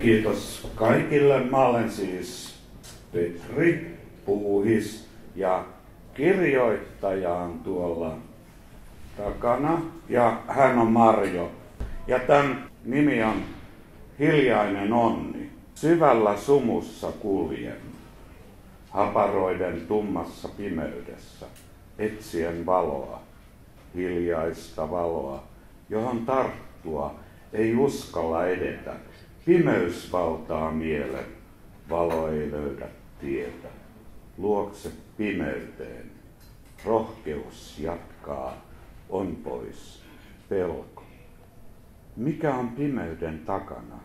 Kiitos kaikille. Mä olen siis Petri Puuhis ja kirjoittaja on tuolla takana ja hän on Marjo. Ja tämän nimi on Hiljainen onni. Syvällä sumussa kuljen, haparoiden tummassa pimeydessä, etsien valoa, hiljaista valoa, johon tarttua ei uskalla edetä. Pimeys valtaa mielen, valo ei löydä tietä. Luokse pimeyteen, rohkeus jatkaa, on pois pelko. Mikä on pimeyden takana?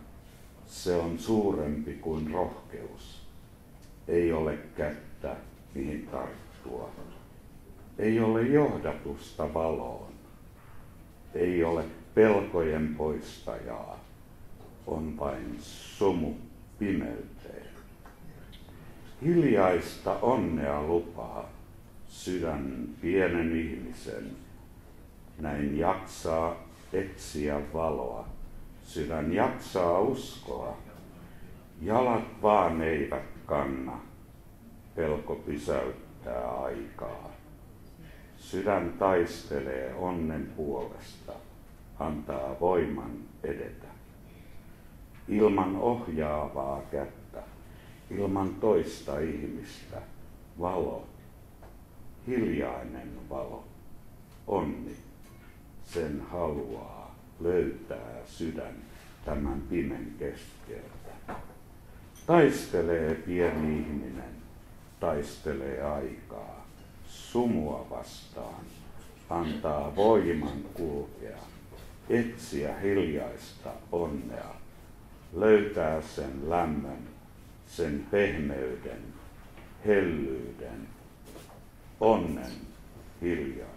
Se on suurempi kuin rohkeus. Ei ole kättä, mihin tarttua. Ei ole johdatusta valoon. Ei ole pelkojen poistajaa. On vain sumu pimeyteen. Hiljaista onnea lupaa sydän pienen ihmisen. Näin jaksaa etsiä valoa. Sydän jaksaa uskoa. Jalat vaan eivät kanna. Pelko pysäyttää aikaa. Sydän taistelee onnen puolesta. Antaa voiman edetä. Ilman ohjaavaa kättä. Ilman toista ihmistä. Valo. Hiljainen valo. Onni. Sen haluaa löytää sydän tämän pimen keskeltä. Taistelee pieni ihminen, taistelee aikaa, sumua vastaan, antaa voiman kulkea, etsiä hiljaista onnea, löytää sen lämmön, sen pehmeyden, hellyyden, onnen hiljaisuuden.